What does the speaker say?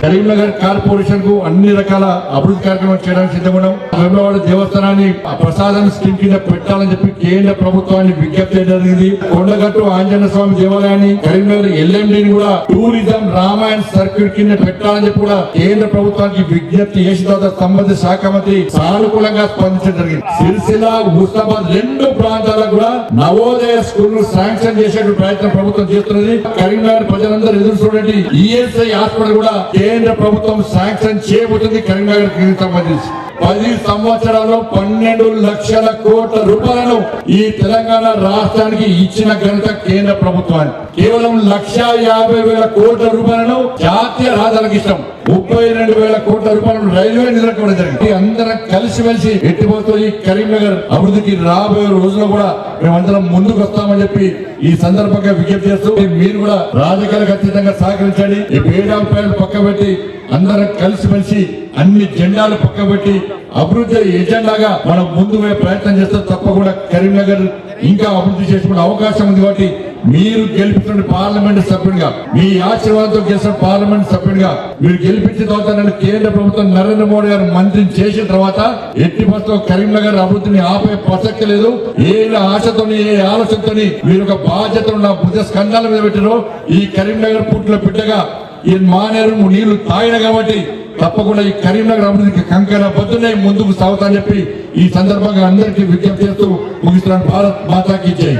Karimnagar corporation కు అన్ని రకాల అభివృద్ధి కార్యక్రమాలు చేయడానికి సిద్ధమన్నాం. వేములవాడ దేవస్థానాన్ని ప్రసాదం స్కీమ్ కింద పెట్టాలని చెప్పి కేంద్ర ప్రభుత్వాన్ని విజ్ఞప్తి చేయడం జరిగింది. కొండగట్టు ఆంజనేయ స్వామి దేవాలయాన్ని కరీంనగర్ ఎల్ఎండిని కూడా టూరిజం రామాయణ సర్క్యూట్ కింద పెట్టాలని చెప్పి కూడా కేంద్ర ప్రభుత్వానికి విజ్ఞప్తి చేసిన తర్వాత సంబంధిత శాఖ మంత్రి సానుకూలంగా స్పందించడం జరిగింది. సిరిసిల్ల హుస్నాబాద్ రెండు ప్రాంతాలకు కూడా నవోదయ స్కూల్ శాంక్షన్ చేసే ప్రయత్నం ప్రభుత్వం చేస్తున్నది. కరీంనగర్ ప్రజలందరూ ఎదురు చూడండి. ఈఎస్ఐ హాస్పిటల్ కూడా కేంద్ర ప్రభుత్వం శాంక్షన్ చేయబోతుంది. కరీంనగర్ కి సంబంధించి 10 సంవత్సరాల్లో 12 లక్షల కోట్ల రూపాయలను ఈ తెలంగాణ రాష్ట్రానికి ఇచ్చిన ఘనత కేంద్ర ప్రభుత్వానికి. కేవలం 1,50,000 కోట్ల రూపాయలను జాతీయ రహదారులకు ఇష్టం, 32,000 కోట్ల రూపాయలను రైల్వే నిధులకు ఇవ్వడం జరిగింది. అందరం కలిసిమెలిసి ఎట్టిపోతూ ఈ కరీంనగర్ అభివృద్ధికి రాబోయే రోజుల్లో కూడా మేమందరం ముందుకు వస్తామని చెప్పి ఈ సందర్భంగా విజ్ఞప్తి చేస్తూ మీరు కూడా రాజకీయాలకు అతీతంగా సహకరించండి. ఈ భేదాభిప్రాయాలు పక్క పెట్టి అందరం కలిసిమెలిసి అన్ని జెండాలు పక్క పెట్టి అభివృద్ధి ఎజెండాగా మనం ముందు ప్రయత్నం చేస్తే తప్పకుండా కరీంనగర్ ఇంకా అభివృద్ధి చేసుకునే అవకాశం ఉంది. కాబట్టి మీరు గెలిపించిన పార్లమెంట్ సభ్యుడిగా, మీ ఆశీర్వాదంతో గెలిచిన పార్లమెంట్ సభ్యుడిగా మీరు గెలిపించిన తర్వాత నన్ను కేంద్ర ప్రభుత్వం నరేంద్ర మోడీ గారు మంత్రిని చేసిన తర్వాత ఎట్టి పరిస్థితుల్లో కరీంనగర్ అభివృద్ధిని ఆపే ప్రసక్తి లేదు. ఏ ఆశతోని ఏ ఆలోచనతోని మీరు ఒక బాధ్యత ఉన్న బుద్ధ స్కంధాల మీద పెట్టినో ఈ కరీంనగర్ పుట్టిన బిడ్డగా ఈ మానేరు నీళ్లు తాగిన కాబట్టి తప్పకుండా ఈ కరీంనగర్ అభివృద్ధికి కంకణ బద్దునే ముందుకు సాగుతానని చెప్పి ఈ సందర్భంగా అందరికీ విజ్ఞప్తి చేస్తూ ముగిస్తున్నాను. భారత్ మాతాకి జై.